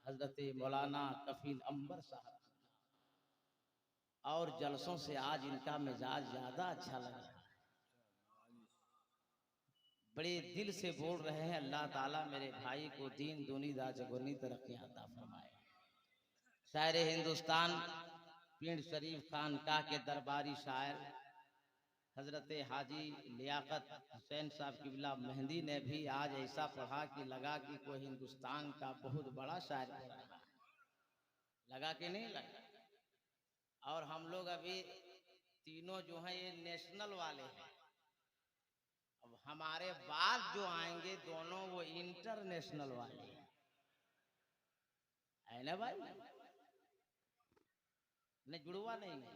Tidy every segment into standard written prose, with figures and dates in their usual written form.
हजरत मौलाना कफील अंबर साहब, और जलसों से आज इनका मिजाज ज्यादा अच्छा लग रहा है, बड़े दिल से बोल रहे हैं। अल्लाह ताला मेरे भाई को दीन दूनी दा चगुनी तरक्की अता फरमाए। शायर हिंदुस्तान पीर शरीफ खानकाह के दरबारी शायर हजरत हाजी लियाकत हुसैन साहब किबला मेहंदी ने भी आज ऐसा पढ़ा कि लगा कि कोई हिंदुस्तान का बहुत बड़ा शायर पढ़ रहा है, लगा कि नहीं लगा। और हम लोग अभी तीनों जो हैं ये नेशनल वाले हैं, अब हमारे बाद जो आएंगे दोनों वो इंटरनेशनल वाले हैं, है ना भाई? नहीं जुड़वा नहीं है।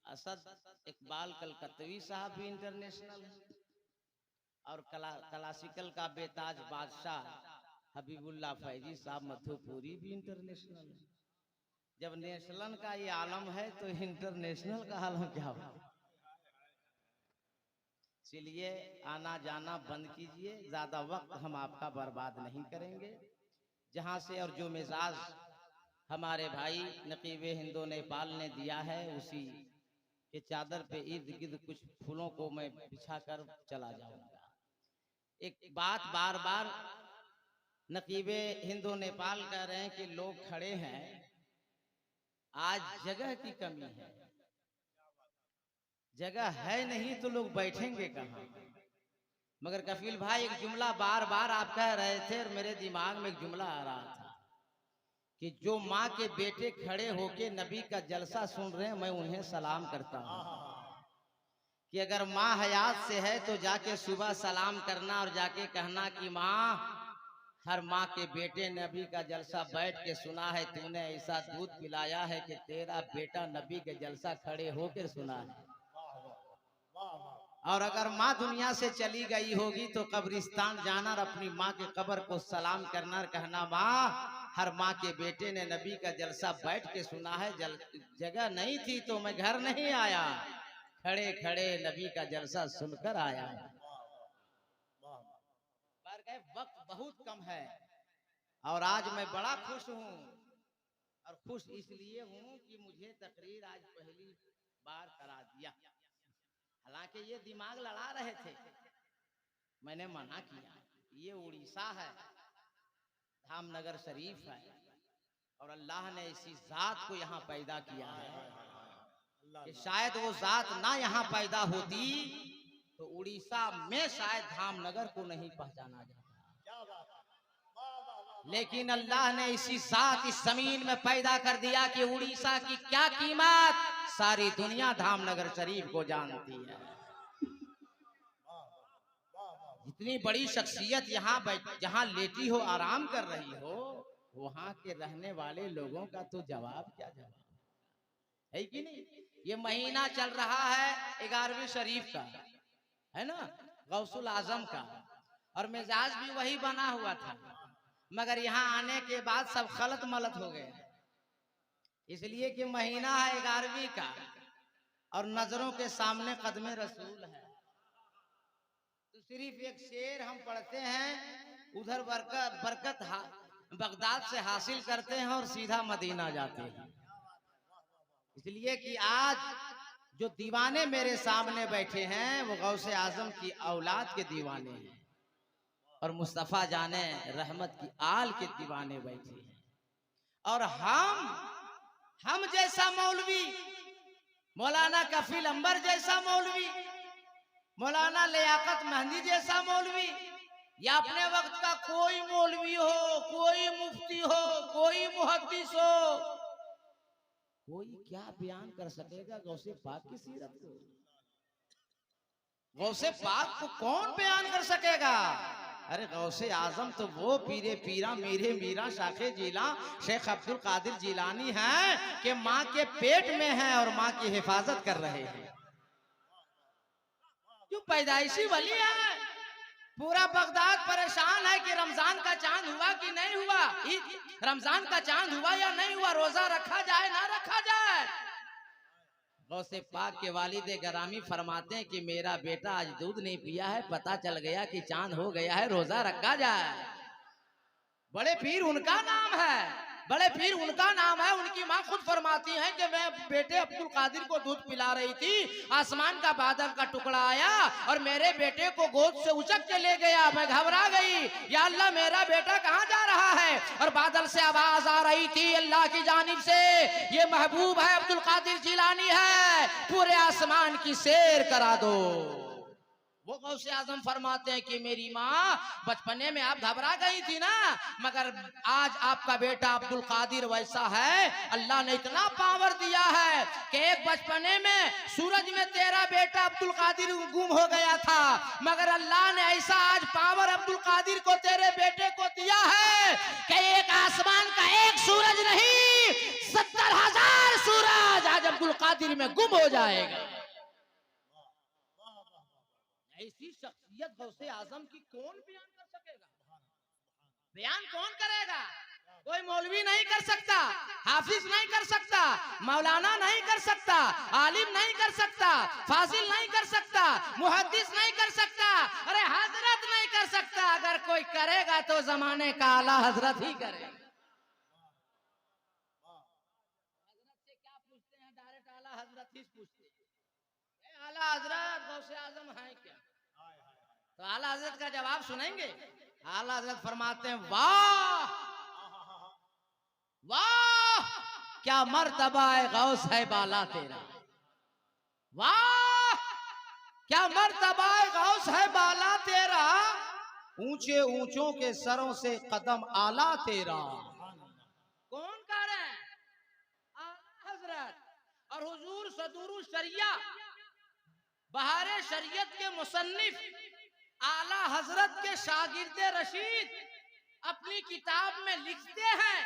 असद इकबाल कलकत्तवी साहब भी इंटरनेशनल है, और क्लासिकल का बेताज बादशाह हबीबुल्लाह फैजी साहब मथुपुरी भी इंटरनेशनल है। जब नेशनल का ये आलम है तो इंटरनेशनल का आलम क्या होगा? चलिए आना जाना बंद कीजिए, ज्यादा वक्त हम आपका बर्बाद नहीं करेंगे। जहां से और जो मिजाज हमारे भाई नकीब हिंदो नेपाल ने दिया है उसी के चादर पे इर्द गिर्द कुछ फूलों को मैं बिछा कर चला जाऊंगा। एक बात बार बार नकीबे हिंदो नेपाल कह रहे हैं कि लोग खड़े हैं, आज जगह की कमी है, जगह है नहीं तो लोग बैठेंगे कहाँ। मगर कफील भाई एक जुमला बार बार आप कह रहे थे और मेरे दिमाग में एक जुमला आ रहा था कि जो माँ के बेटे खड़े होके नबी का जलसा सुन रहे हैं मैं उन्हें सलाम करता हूँ कि अगर माँ हयात से है तो जाके सुबह सलाम करना और जाके कहना कि माँ हर माँ के बेटे नबी का जलसा बैठ के सुना है, तूने ऐसा दूध पिलाया है कि तेरा बेटा नबी के जलसा खड़े होकर सुना है। और अगर माँ दुनिया से चली गई होगी तो कब्रिस्तान जाना और अपनी माँ के कब्र को सलाम करना और कहना माँ हर माँ के बेटे ने नबी का जलसा बैठ के सुना है, जगह नहीं थी तो मैं घर नहीं आया, खड़े खड़े नबी का जलसा सुनकर आया। वक्त बहुत कम है और आज मैं बड़ा खुश हूँ, और खुश इसलिए हूँ कि मुझे तकरीर आज पहली बार करा दिया। हालांकि ये दिमाग लड़ा रहे थे, मैंने मना किया। ये उड़ीसा है, धामनगर शरीफ है, और अल्लाह ने इसी जात को यहाँ पैदा किया है कि शायद वो जात ना यहाँ पैदा होती तो उड़ीसा में शायद धामनगर को नहीं पहचाना जाता। लेकिन अल्लाह ने इसी जात इस जमीन में पैदा कर दिया कि उड़ीसा की क्या कीमत सारी दुनिया धामनगर शरीफ को जानती है। इतनी बड़ी शख्सियत यहाँ जहाँ लेटी हो आराम कर रही हो, वहां के रहने वाले लोगों का तो जवाब क्या जवाब है कि नहीं। ये महीना चल रहा है 11वीं शरीफ का, है ना, गौसुल आजम का, और मिजाज भी वही बना हुआ था, मगर यहाँ आने के बाद सब खलत मलत हो गए, इसलिए कि महीना है 11वीं का और नजरों के सामने कदमे रसूल है। तो सिर्फ एक शेर हम पढ़ते हैं, उधर बरकत बगदाद से हासिल करते हैं और सीधा मदीना जाते हैं। इसलिए कि आज जो दीवाने मेरे सामने बैठे हैं वो गौसे आजम की औलाद के दीवाने हैं, और मुस्तफा जाने रहमत की आल के दीवाने बैठे हैं। और हम जैसा मौलवी, मौलाना कफील अंबर जैसा मौलवी, मौलाना लियाकत मेहंदी जैसा मौलवी, या अपने वक्त का कोई मौलवी हो, कोई मुफ्ती हो, कोई मुहद्दिस हो, कोई क्या बयान कर सकेगा गौसे पाक की सीरत को? गौसे पाक को कौन बयान कर सकेगा? अरे गौसे आजम तो वो पीरे पीरा मेरे मीरा शाखे जिला शेख अब्दुल कादिर जिलानी हैं कि माँ के पेट में है और माँ की हिफाजत कर रहे हैं। जो पैदाइशी वली है, पूरा बगदाद परेशान है कि रमजान का चांद हुआ कि नहीं हुआ, रमजान का चांद हुआ या नहीं हुआ, रोजा रखा जाए ना रखा जाए। गौसे पाक के वालिद गरामी फरमाते हैं कि मेरा बेटा आज दूध नहीं पिया है, पता चल गया कि चांद हो गया है, रोजा रखा जाए। बड़े पीर उनका नाम है, बड़े पीर उनका नाम है। उनकी माँ खुद फरमाती है कि मैं बेटे अब्दुल कादिर को दूध पिला रही थी, आसमान का बादल का टुकड़ा आया और मेरे बेटे को गोद से उचक के ले गया। मैं घबरा गई, या अल्लाह मेरा बेटा कहाँ जा रहा है? और बादल से आवाज आ रही थी अल्लाह की जानिब से, ये महबूब है, अब्दुल कादिर जिलानी है, पूरे आसमान की सैर करा दो। वो गौसे आजम फरमाते हैं कि मेरी माँ बचपने में आप घबरा गई थी ना, मगर आज आपका बेटा अब्दुल कादिर वैसा है, अल्लाह ने इतना पावर दिया है कि एक बचपने में सूरज में तेरा बेटा अब्दुल कादिर गुम हो गया था, मगर अल्लाह ने ऐसा आज पावर अब्दुल कादिर को तेरे बेटे को दिया है कि एक आसमान का एक सूरज नहीं, 70,000 सूरज आज अब्दुल कादिर में गुम हो जाएगा। ऐसी शख्सियत गौसे आजम की कौन बयान कर सकेगा? बयान कौन करेगा? कोई मौलवी नहीं कर सकता, हाफिज नहीं कर सकता, मौलाना नहीं कर सकता, आलिम नहीं कर सकता, फाजिल नहीं कर सकता, मुहद्दिस नहीं कर सकता, अरे हजरत नहीं कर सकता। अगर कोई करेगा तो जमाने का आला हजरत ही करेगा। हजरत से क्या पूछते हैं? डायरेक्ट आला हजरत ही पूछते हैं। आला हजरत गौसे आजम है क्या? तो आला हजरत का जवाब सुनेंगे। आला हजरत फरमाते हैं, वाह वाह क्या मर्तबा है गौस है बाला तेरा, वाह क्या मर्तबा है गौस है बाला तेरा, ऊंचे ऊंचों के सरों से कदम आला तेरा। कौन कह रहे हैं? आला हजरत। और हुजूर सदूर शरिया बहारे शरीयत के मुसन्निफ आला हजरत के शागिर्दे रशीद अपनी किताब में लिखते हैं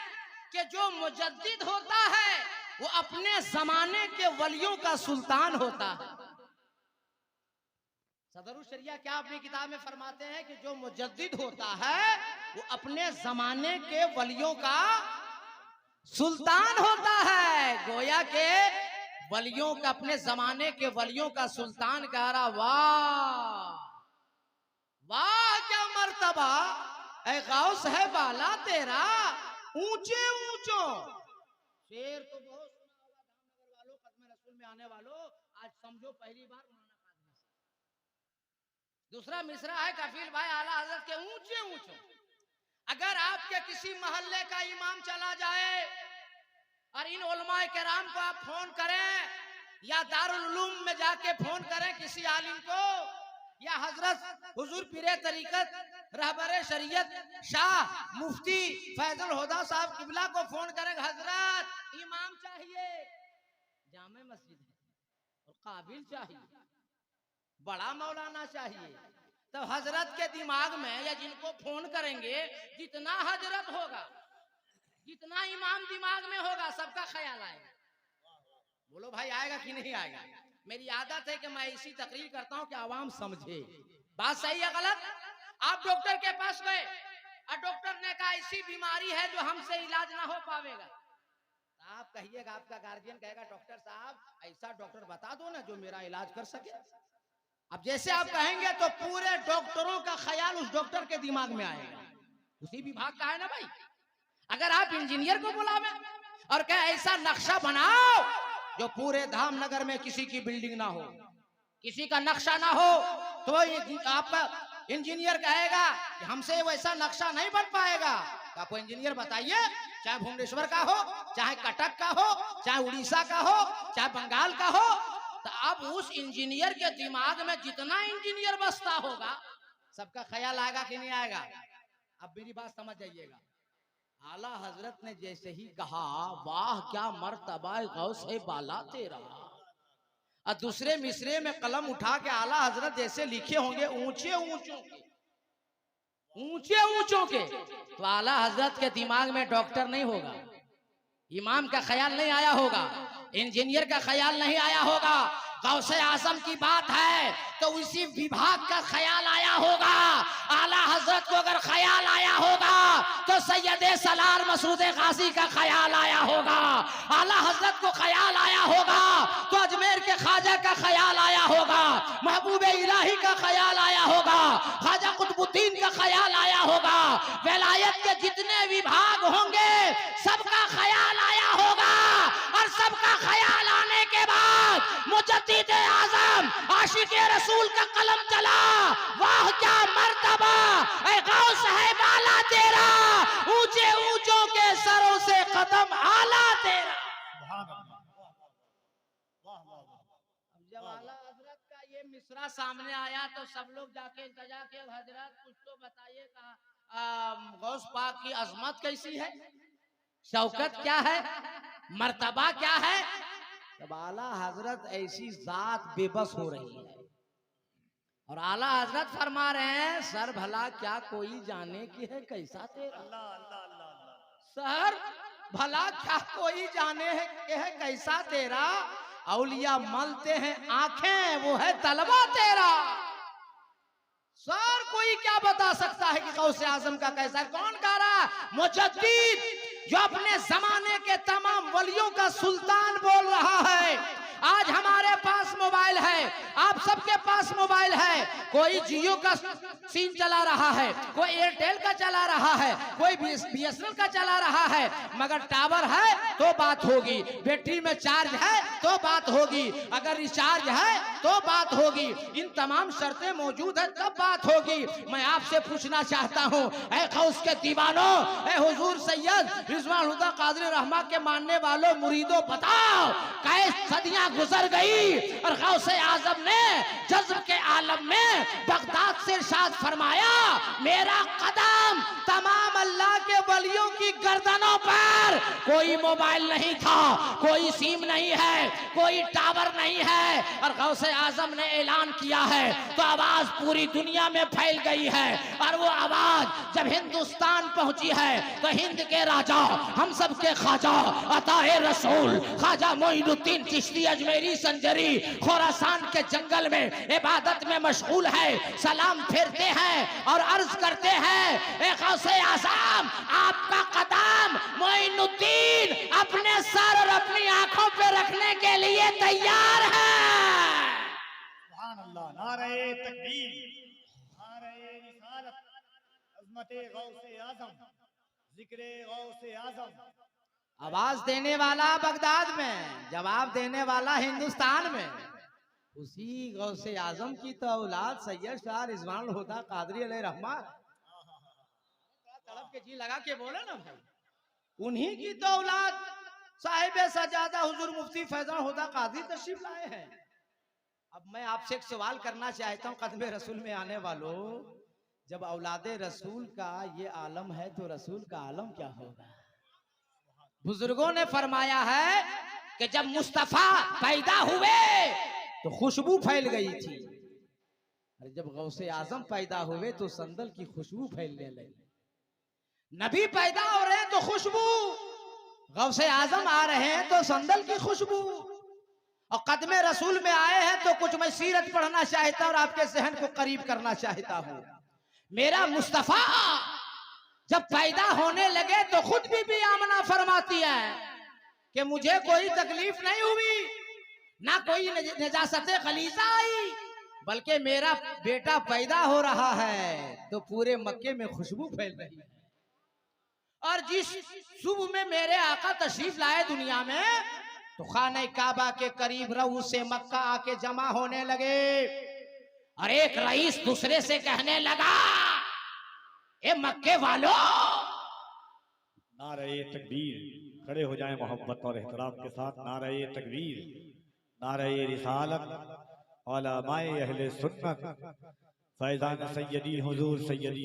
कि जो मुजद्दिद होता है वो अपने जमाने के वलियों का सुल्तान होता है। सदरुल शरिया क्या अपनी किताब में फरमाते हैं कि जो मुजद्दिद होता है वो अपने जमाने के वलियों का सुल्तान होता है। गोया के वलियों का, अपने जमाने के वलियों का सुल्तान कह रहा, वाह वाह क्या मर्तबा ऐ गौस है बाला तेरा, ऊंचे ऊंचों। शेर तो बहुत सुना होगा धामनगर वालों, कदम रसूल में आने वालों, आज समझो पहली बार माना कादमी से। दूसरा मिसरा है कफील भाई आला हजरत के, ऊंचे ऊंचों। अगर आपके किसी मोहल्ले का इमाम चला जाए और इन उलमाए किराम को आप फोन करें, या दारुल उलूम में जाके फोन करें किसी आलिम को, या हजरत हुजूर पीरे तरीकत रहबरे शरीयत शाह मुफ्ती फैजल हुदा साहब किबला को फोन करें, हजरत इमाम चाहिए, जामे मस्जिद है और काबिल चाहिए, बड़ा मौलाना चाहिए, तो हजरत के दिमाग में या जिनको फोन करेंगे जितना हजरत होगा, जितना इमाम दिमाग में होगा, सबका ख्याल आएगा। बोलो भाई आएगा कि नहीं आएगा? मेरी आदत है कि मैं ऐसी तकरीर करता हूं कि आवाम समझे बात सही है गलत। आप डॉक्टर के पास गए और डॉक्टर ने कहा ऐसी बीमारी है जो हमसे इलाज ना हो पावेगा, आप कहिएगा, आपका गार्जियन कहेगा डॉक्टर साहब ऐसा डॉक्टर बता दो ना जो मेरा इलाज कर सके। अब जैसे आप कहेंगे तो पूरे डॉक्टरों का ख्याल उस डॉक्टर के दिमाग में आएगा, उसी विभाग का है ना भाई। अगर आप इंजीनियर को बुलावे और कहे ऐसा नक्शा बनाओ जो पूरे धामनगर में किसी की बिल्डिंग ना हो, किसी का नक्शा ना हो, तो आपका इंजीनियर कहेगा कि हमसे वैसा नक्शा नहीं बन पाएगा। तो आपको इंजीनियर बताइए, चाहे भुवनेश्वर का हो, चाहे कटक का हो, चाहे उड़ीसा का हो, चाहे बंगाल का हो, तो अब उस इंजीनियर के दिमाग में जितना इंजीनियर बसता होगा सबका ख्याल आएगा कि नहीं आएगा? अब मेरी बात समझ जाइएगा। आला हजरत ने जैसे ही कहा वाह क्या मर्तबा गौस है बाला तेरा, और दूसरे मिसरे में कलम उठा के आला हजरत जैसे लिखे होंगे ऊंचे ऊंचों के, ऊंचे ऊंचों के, तो आला हजरत के दिमाग में डॉक्टर नहीं होगा, इमाम का ख्याल नहीं आया होगा, इंजीनियर का ख्याल नहीं आया होगा, गौसे आजम की बात है तो उसी विभाग का ख्याल आया होगा। आला हजरत को अगर ख्याल आया होगा तो सैयदे सलार मसूद गाजी का ख्याल आया होगा। आला हजरत को ख्याल आया होगा तो अजमेर के ख्वाजा का ख्याल आया होगा, महबूबे इलाही का ख्याल आया होगा, ख्वाजा कुतुबुद्दीन का ख्याल आया होगा। विलायत के जितने विभाग होंगे सबका ख्याल आया होगा और सबका ख्याल आने के बाद मुजद्दिद आजम आशिक़े रसूल का कलम चला। वाह क्या मर्तबा ऐ गौस है बाला तेरा, ऊंचे ऊंचों के सरों से कदम आला तेरा। जब आला हजरत का ये मिसरा सामने आया तो सब लोग जाके इंतजा के हजरत कुछ तो बताइए गौस पाक की अजमत कैसी है, शौकत क्या है, मर्तबा क्या है। तब आला हजरत ऐसी जात बेबस हो रही है और आला हजरत फरमा रहे हैं सर भला क्या कोई जाने की है कैसा तेरा। सर भला क्या कोई जाने है कैसा तेरा, औलिया मलते हैं आंखें वो है तलवा तेरा। सर कोई क्या बता सकता है कि गौसे आजम का कैसा है। कौन गा रहा है? मुजद्दिद जो अपने जमाने के तमाम वलियों का सुल्तान बोल रहा है। आज हमारे पास मोबाइल है, आप सबके पास मोबाइल है, कोई जियो का सीम चला रहा है, कोई एयरटेल का चला रहा है, कोई बीएसएनएल का चला रहा है, मगर टावर है तो बात होगी, बैटरी में चार्ज है तो बात होगी, अगर रिचार्ज है तो बात होगी, इन तमाम शर्तें मौजूद है तब बात होगी। मैं आपसे पूछना चाहता हूँ ऐ गौस के दीवानों, ऐ हुजूर सैयद रिजवान हुदा कादरी रहमा के मानने वालों मुरीदों, बताओ कैसे सदियां गुजर गई और गौसे आजम ने जज्ब के आलम में बगदाद से इरशाद फरमाया मेरा कदम तमाम अल्लाह के वलियों की गर्दनों पर। कोई मोबाइल नहीं था, कोई सिम नहीं है, कोई टावर नहीं है और गौसे आजम ने ऐलान किया है तो आवाज पूरी दुनिया में फैल गई है। और वो आवाज जब हिंदुस्तान पहुंची है तो हिंद के राजा हम सब के ख्वाजा अताए रसूल ख्वाजा मोइनुद्दीन चिश्ती अजमेरी संजरी खुरासान के जंगल में इबादत में मशगूल है, सलाम फेरते हैं और अर्ज करते हैं ए गौसे आज़म आपका कदम मोइनुद्दीन अपने सर और अपनी आंखों पे रखने के लिए तैयार है। सुभान अल्लाह, नारे तकबीर, नारे रिसालत, अज़मते गौसे आज़म, जिक्रे गौसे आज़म। आवाज देने वाला बगदाद में, जवाब देने वाला हिंदुस्तान में। उसी गौसे आजम की तो औलाद सैयद शाह रिजवान हुदा कादरी अलैहि रहमा, तड़प के जी लगा के बोले ना भाई, उन्हीं की तो औलाद साहिब सजादा हुजूर मुफ्ती फैजान हुदा कादरी तशरीफ लाए हैं। अब मैं आपसे एक सवाल करना चाहता हूँ कदमे रसूल में आने वालों, जब औलादे रसूल का ये आलम है तो रसूल का आलम क्या होगा। बुजुर्गों ने फरमाया है कि जब मुस्तफा पैदा हुए तो खुशबू फैल गई थी, और जब गौसे आजम पैदा हुए तो संदल की खुशबू फैलने लगी। नबी पैदा हो रहे हैं तो खुशबू, गौसे आजम आ रहे हैं तो संदल की खुशबू, और कदमे रसूल में आए हैं तो कुछ मैं सीरत पढ़ना चाहता और आपके जहन को करीब करना चाहता हूँ। मेरा मुस्तफा जब पैदा होने लगे तो खुद भी आमना फरमाती है कि मुझे कोई तकलीफ नहीं हुई, ना कोई नजासते गलीजा आई, बल्कि मेरा बेटा पैदा हो रहा है तो पूरे मक्के में खुशबू फैल रही है। और जिस सुबह में मेरे आका तशरीफ लाए दुनिया में तो खाने काबा के करीब रहू से मक्का आके जमा होने लगे, और एक रईस दूसरे से कहने लगा ए मक्के वालों, नारे तकबीर, खड़े हो जाएं मोहब्बत और एहतराम के साथ। नारे तकबीर, नारे रिसालत, उलमाए अहले सुन्नत, फैजान सैयदी हुजूर सैयदी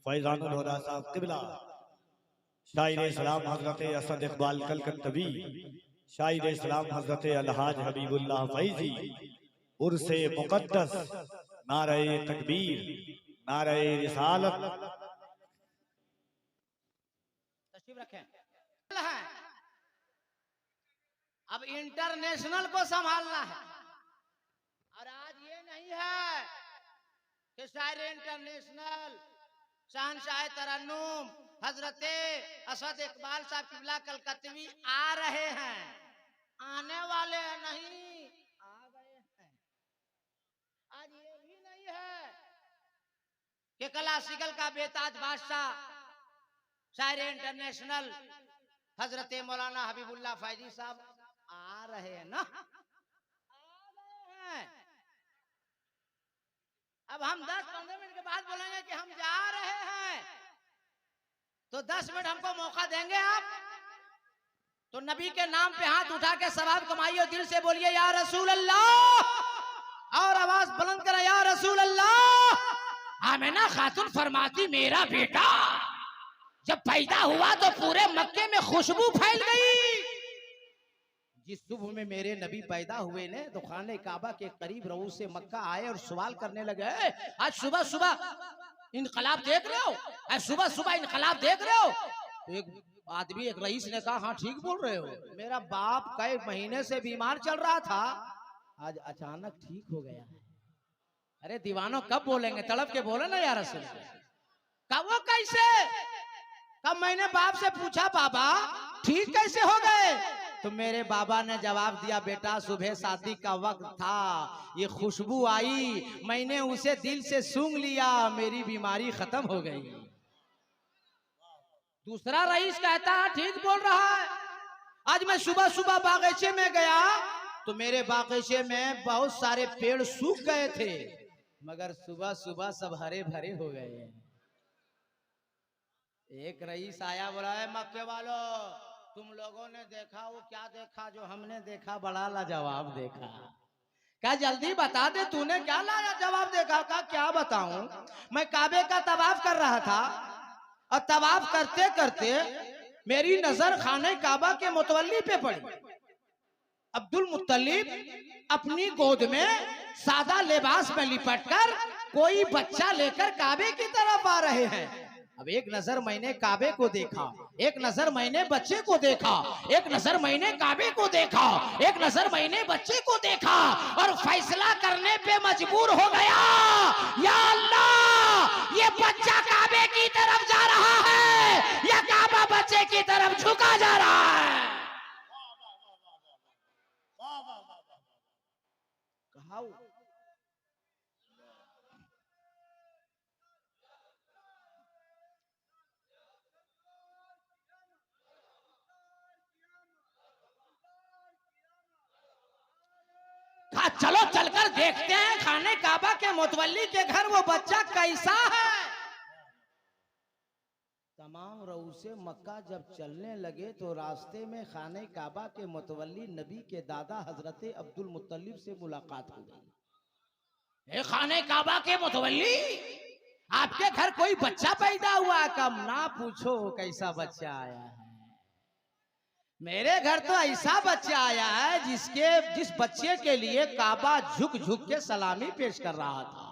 फैजानुल हुदा साहब क़िबला, शायर इस्लाम हजरत असद इकबाल कलकत्तवी, शायर इस्लाम हजरत अलहाज हबीबुल्लाह फैजी, उर्से मुक़द्दस, नारे तकबीर, नारे रिसालत। तशरीफ रखें। अब इंटरनेशनल को संभालना है, है कि शायर इंटरनेशनल शहंशाह तरन्नुम हजरत असद इकबाल साहब किबला कलकत्तवी आ रहे हैं, आने वाले हैं नहीं, आ गए हैं। आज ये भी नहीं है कि क्लासिकल का बेताज बादशाह शायर इंटरनेशनल हजरत मौलाना हबीबुल्लाह फैजी साहब आ रहे हैं ना, आ गए हैं। अब हम 10-15 मिनट के बाद बोलेंगे कि हम जा रहे हैं, तो 10 मिनट हमको मौका देंगे आप? तो नबी के नाम पे हाथ उठा के सवाब कमाइए और दिल से बोलिए या रसूल अल्लाह, और आवाज बुलंद करें या रसूल अल्लाह। आमिना खातून फरमाती मेरा बेटा जब पैदा हुआ तो पूरे मक्के में खुशबू फैल गई। जिस सुबह में मेरे नबी पैदा हुए ने तो खाने काबा के करीब रऊ से मक्का आए और सवाल करने लगे, आज सुबह सुबह इनकलाब देख रहे हो, आज सुबह सुबह इनकलाब देख रहे हो? तो एक आदमी, एक रईस ने कहा, हाँ ठीक बोल रहे हो, मेरा बाप कई महीने से बीमार चल रहा था, आज अचानक ठीक हो गया है। अरे दीवानों कब बोलेंगे, तड़प के बोले ना यार रसूल। कब, वो कैसे? कब मैंने बाप से पूछा बाबा ठीक कैसे हो गए, तो मेरे बाबा ने जवाब दिया, बेटा सुबह शादी का वक्त था, ये खुशबू आई, मैंने उसे दिल से सूंघ लिया, मेरी बीमारी खत्म हो गई। दूसरा रईस कहता है ठीक बोल रहा है, आज मैं सुबह सुबह बागीचे में गया तो मेरे बागीचे में बहुत सारे पेड़ सूख गए थे, मगर सुबह सुबह सब हरे भरे हो गए हैं। एक रईस आया, बोला है मक्के वालों तुम लोगों ने देखा वो क्या देखा जो हमने देखा, बड़ा लाजवाब देखा। क्या जल्दी बता दे तूने क्या लाजवाब देखा? का क्या बताऊं, मैं काबे का तवाफ कर रहा था और तवाफ करते करते मेरी नजर खाने काबा के मुतवल्ली पे पड़ी। अब्दुल मुत्तलिब अपनी गोद में सादा लिबास में लिपटकर कोई बच्चा लेकर काबे की तरफ आ रहे हैं। अब एक नजर मैंने काबे को देखा, एक नजर मैंने बच्चे को देखा, एक नजर मैंने काबे को देखा, एक नजर मैंने बच्चे को देखा, और फैसला करने पे मजबूर हो गया, या अल्लाह ये बच्चा काबे की तरफ जा रहा है या काबा बच्चे की तरफ झुका जा रहा है? कहा चलो चलकर देखते हैं खाने काबा के मुतवल्ली के घर वो बच्चा कैसा है। तमाम रऊसे मक्का जब चलने लगे तो रास्ते में खाने काबा के मुतवल्ली नबी के दादा हजरत अब्दुल मुत्तलिब से मुलाकात हो गई। ए खाने काबा के मुतवल्ली, आपके घर कोई बच्चा पैदा हुआ? कम ना पूछो कैसा बच्चा आया है, मेरे घर तो ऐसा बच्चा आया है जिस बच्चे के लिए काबा झुक झुक के सलामी पेश कर रहा था।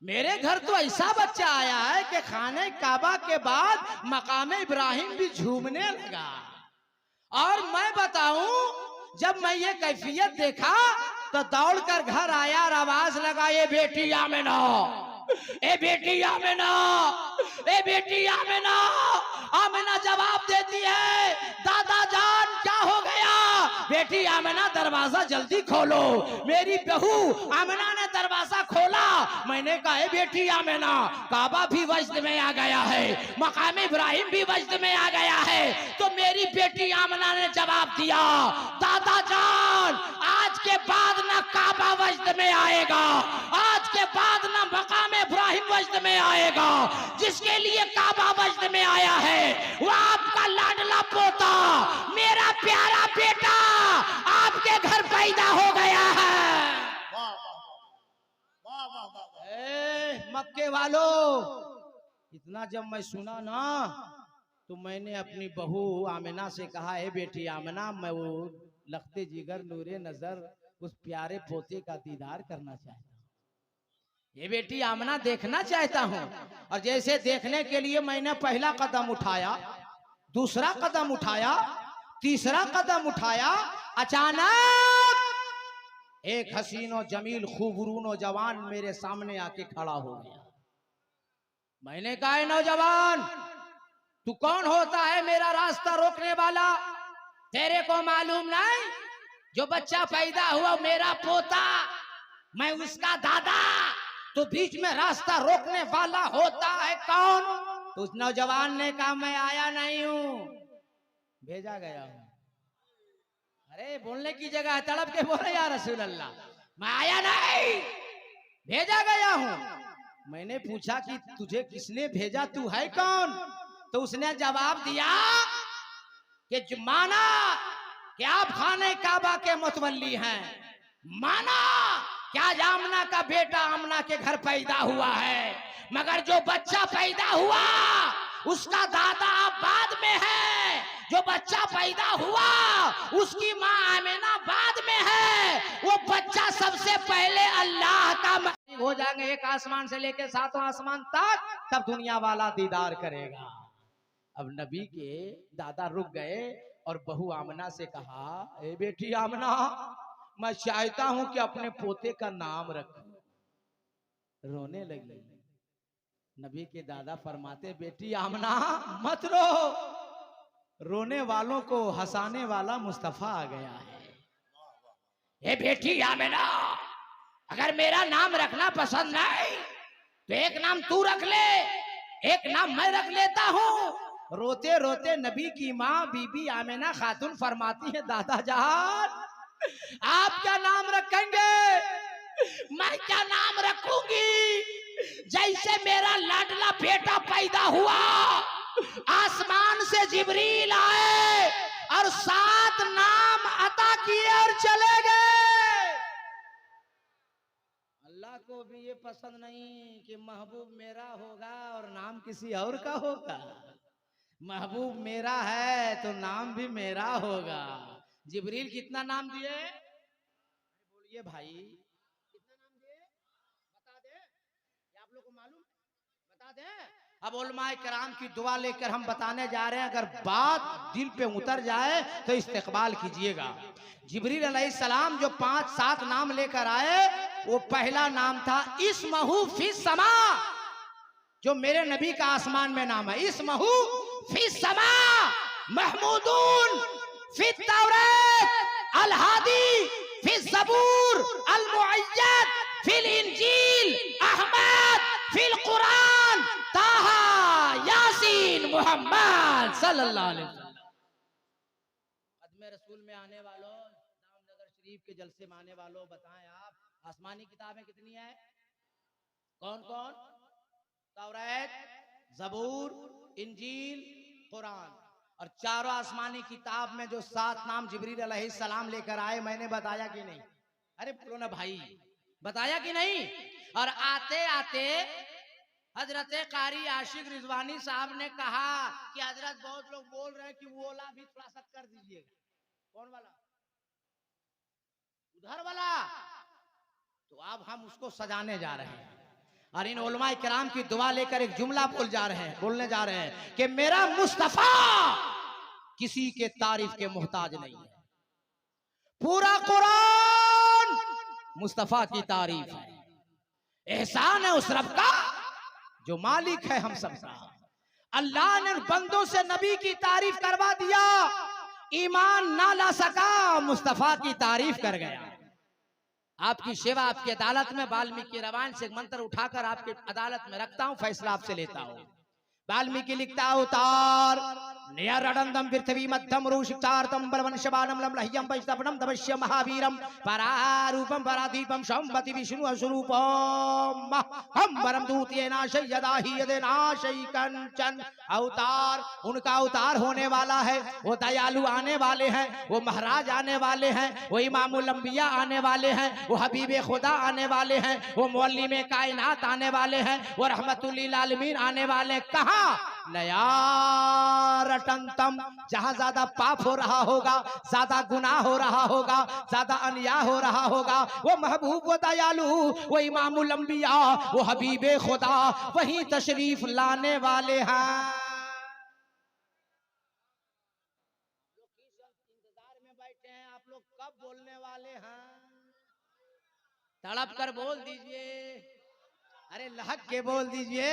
मेरे घर तो ऐसा बच्चा आया है कि खाने काबा के बाद मकाम इब्राहिम भी झूमने लगा। और मैं बताऊं, जब मैं ये कैफियत देखा तो दौड़कर घर आया और आवाज लगा, ये बेटी आमिना, ए बेटी आमिना, ए बेटी आमिना। आमिना जवाब देती है, दादा जान क्या हो गया? बेटी आमिना दरवाजा जल्दी खोलो। मेरी बहू आमिना ने दरवाजा खोला। मैंने कहा, ए बेटी आमिना, काबा भी वजद में आ गया है, मकाम इब्राहिम भी वजद में आ गया है। तो मेरी बेटी आमिना ने जवाब दिया, दादा जान आज के बाद ना काबा वजद में आएगा, आज के बाद ना मकाम इब्राहिम वजद में आएगा। जिसके लिए काबा वजद में आया है वो आपका लाडला पोता, मेरा प्यारा बेटा आपके घर पैदा हो गया है। मक्के वालों, इतना जब मैं सुना ना तो मैंने अपनी बहू आमिना से कहा, है बेटी आमिना, मैं वो लखते जिगर नूरे नजर उस प्यारे पोते का दीदार करना चाहता हूँ। ये बेटी आमिना देखना चाहता हूँ। और जैसे देखने के लिए मैंने पहला कदम उठाया, दूसरा कदम उठाया, तीसरा कदम उठाया, अचानक एक हसीनो जमील खूबरूनो जवान मेरे सामने आके खड़ा हो गया। मैंने कहा, है नौजवान, तू कौन होता है मेरा रास्ता रोकने वाला? तेरे को मालूम नहीं जो बच्चा पैदा हुआ मेरा पोता, मैं उसका दादा, तो बीच में रास्ता रोकने वाला होता है कौन? तो उस नौजवान ने कहा, मैं आया नहीं हूं, भेजा गया हूं। अरे बोलने की जगह तड़प के बोले, या रसूल अल्लाह, मैं आया नहीं, भेजा गया हूं। मैंने पूछा कि तुझे किसने भेजा, तू है कौन? तो उसने जवाब दिया कि माना कि आप खाने काबा के मुतवल्ली हैं, माना क्या आमना का बेटा आमना के घर पैदा हुआ है, मगर जो बच्चा पैदा हुआ उसका दादा बाद में है, जो बच्चा पैदा हुआ उसकी माँ आमिना बाद में है, वो बच्चा सबसे पहले अल्लाह का हो जाएंगे, एक आसमान से लेके सातों आसमान तक, तब दुनिया वाला दीदार करेगा। अब नबी के दादा रुक गए और बहू आमना से कहा, ए बेटी आमना, मैं चाहता हूं कि अपने पोते का नाम रखूं। रोने लगी। नबी के दादा फरमाते, बेटी आमना मत रो, रोने वालों को हंसाने वाला मुस्तफा आ गया है। ए बेटी आमना, अगर मेरा नाम रखना पसंद नहीं तो एक नाम तू रख ले, एक नाम मैं रख लेता हूं। रोते रोते नबी की माँ बीबी आमिना खातून फरमाती है, दादा जान आप क्या नाम रखेंगे? मैं क्या नाम रखूंगी? जैसे मेरा लाडला बेटा पैदा हुआ, आसमान से जिब्रील आए और 7 नाम अता किए और चले गए। अल्लाह को भी ये पसंद नहीं कि महबूब मेरा होगा और नाम किसी और का होगा। महबूब मेरा है तो नाम भी मेरा होगा। जिब्रील कितना नाम दिए? बोलिए भाई, कितना नाम दिए? बता दे, क्या आप लोग को मालूम? बता दे। अब उलमाए किराम की दुआ लेकर हम बताने जा रहे हैं, अगर बात दिल पे उतर जाए तो इस्तेकबाल कीजिएगा। जिब्रील अलैहिस्सलाम जो 5-7 नाम लेकर आए, वो पहला नाम था इस्महु फिस समा, जो मेरे नबी का आसमान में नाम है। इस्महु फिस समा महमूदून फित तौरात अल हादी फिस ज़बूर अल मुअय्यद फिल इंजील अहमद फिल कुरान ताहा यासीन मोहम्मद सल्लल्लाहु अलैहि वसल्लम। खत्मे रसूल में आने वालों, नामनगर शरीफ के जलसे में आने वालों, बताएं आप आसमानी किताबें कितनी है? कौन कौन? तौरात, ज़बूर, इंजील, कुरान। और चारों आसमानी किताब में जो 7 नाम जिब्रील अलैहिस्सलाम लेकर आए, मैंने बताया कि नहीं? अरे बोलो ना भाई, बताया कि नहीं? और आते आते हजरत कारी आशिक रिजवानी साहब ने कहा कि हजरत बहुत लोग बोल रहे हैं कि वो वाला भी थोड़ा सा कर दीजिएगा। कौन वाला? उधर वाला। तो अब हम उसको सजाने जा रहे हैं और इन उलमाए किराम की दुआ लेकर एक जुमला बोलने जा रहे हैं कि मेरा मुस्तफा किसी के तारीफ के मोहताज नहीं है। पूरा कुरान मुस्तफा की तारीफ है। एहसान है उस रब का जो मालिक है हम सबका। अल्लाह ने बंदों से नबी की तारीफ करवा दिया, ईमान ना ला सका, मुस्तफा की तारीफ कर गया। आपकी सेवा आपकी अदालत में वाल्मीकि रामायण से मंत्र उठाकर आपकी अदालत में रखता हूं, फैसला आपसे लेता हूं। वाल्मीकि लिखता अवतार नियरडंदम पृथ्वी मध्यम रुषितार्तम बलवंशबाणम लम्लह्यम वैष्णवनम दवश्य महावीरम परारूपम परादीपम संवति विष्णु स्वरूपम हम परम दूतेनाशय यदाहि यदेनाशय कंचन। अवतार उनका अवतार होने वाला है, वो दयालु आने वाले हैं, वो महाराज आने वाले हैं, वो इमामुल अंबिया आने वाले हैं, वो हबीबे खुदा आने वाले हैं, वो मुअल्लिमे कायनात आने वाले हैं, वो रहमतुल लिल आलमीन आने वाले। कहा नया रटंतम, जहां ज्यादा पाप हो रहा होगा, ज्यादा गुनाह हो रहा होगा, ज्यादा अन्याय हो रहा होगा, वो महबूब, वो दयालु, वो इमामुल अंबिया, वो हबीबे खुदा वहीं तशरीफ लाने वाले हैं। इंतजार में बैठे हैं, आप लोग कब बोलने वाले हैं? तड़प कर बोल दीजिए, अरे लहक के बोल दीजिए,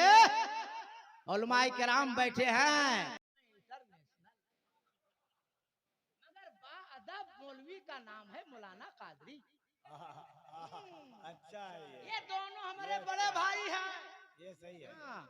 उलमाए किराम बैठे हैं। मगर बाअदब मौलवी का नाम है मौलाना कादरी। अच्छा है ये दोनों हमारे बड़े भाई हैं। ये सही है। हाँ।